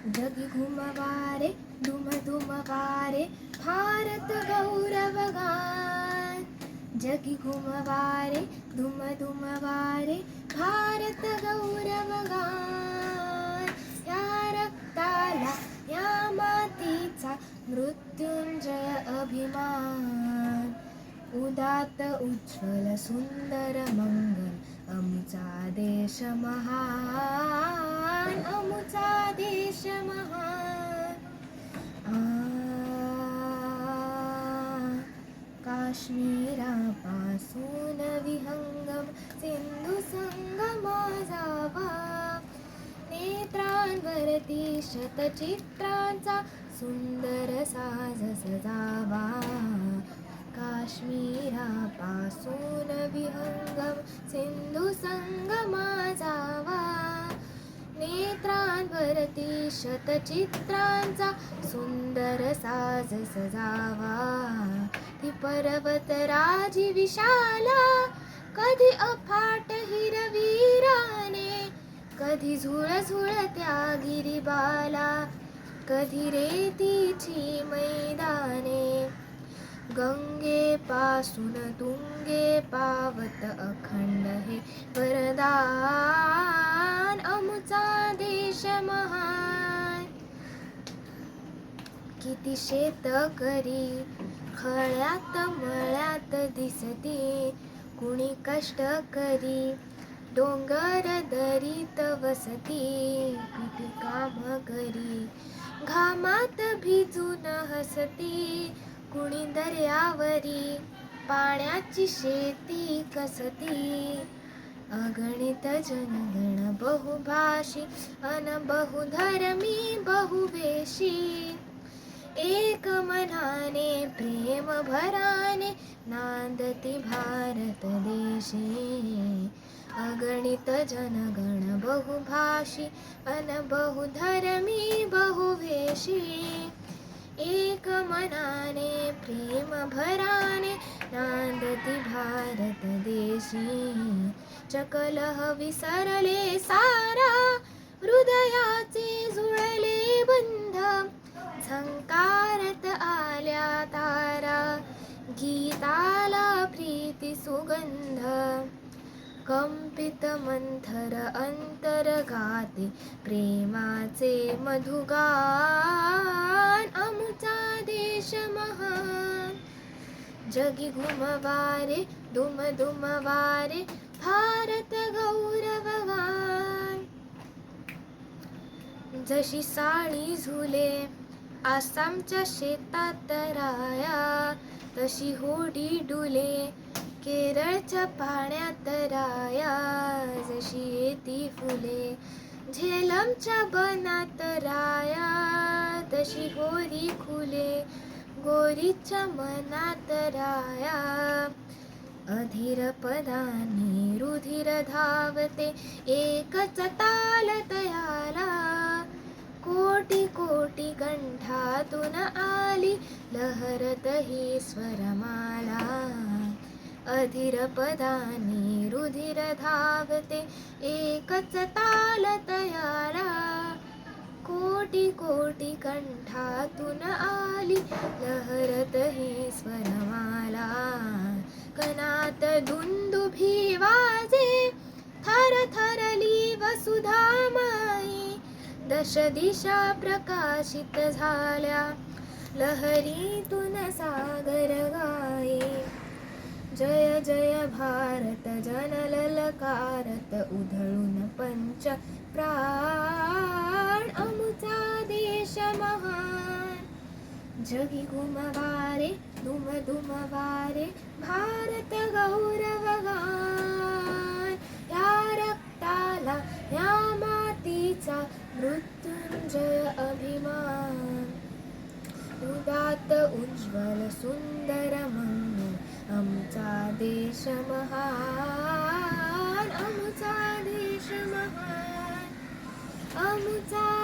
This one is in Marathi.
जगी घुमवारे धुम धुमवारे भारत गौरवगान. जगी घुमवारे धुम धुमवारे भारत गौरवगान. या रक्ताला या मातीचा मृत्युंजय अभिमान. उदात्त उज्ज्वल सुंदर मंगल आमचा देश महान. आमचा देश महान. काश्मीरापासून विहंगम सिंधू संगमा जावा. नेत्रांवरती शतचित्रांचा सुंदर साज सजावा. काश्मीरापासून विहंगम सिंधू संगमा जावा. नेत्रांवरती शतचित्रांचा सुंदर साज सजावा. ती पर्वतराजी विशाला कधी अफाट हिरवीराने. कधी झुळझुळत्या गिरिबाला कधी रेतीची मैदाने. गंगेपासून तुंगे पावत अखंड हे वरदान. आमचा देश महान. किती शेतकरी खळ्यात मळ्यात दिसती. कुणी कष्टकरी डोंगर दरीत वसती. किती काम करी घामात भिजून हसती. कुणी दर्यावरी पाण्याची शेती कसती. अगणित जनगण बहुभाषी अन बहुधर्मी बहुवेशी. एक मनाने प्रेम भराने नांदती भारत देशी. अगणित जनगण बहुभाषी अन बहुधर्मी बहुवेशी. एक मनाने प्रेम भराने नांदती भारत देशी. चकलह विसरले सारा हृदयाचे जुळले बंध. झंकारत आल्या तारा गीताला प्रीती सुगंध. कंपित मंथर अंतरगाते प्रेमाचे मधुगान. आमचा देश महान. जगी घुमवारे दुम दुमवारे भारत गौरवगान. जशी साळी झुले आसामच्या शेतात राया. तशी होडी डुले केरळच्या पाण्यात राया. जशी येती फुले झेलमच्या बनात राया. तशी होरी खुले गोरीच्या मनात राया. अधीर पदाने रुधिर धावते एकच ताल तयाला. कोटी कोटी कंठातून आली लहरत ही स्वरमाला. अधीर पदाने रुधिर धावते एकच ताल तयाला. कोटी कोटी कंठातून आली लहरत ही स्वरमाला. कणात दुंदुभी वाजे थर थरली वसुधा माई. दश दिशा प्रकाशित झाल्या लहरीतून सागर गाई. जय जय भारत जनललकारत उधळून पंच प्राण. आमचा देश महान. जगी घुमवारे दुम दुमवारे भारत गौरवगान. या रक्ताला या मातीचा मृत्युंजय अभिमान. उदात्त उज्ज्वल सुंदर मंगल आमचा देश महान. आमचा देश महान. आमचा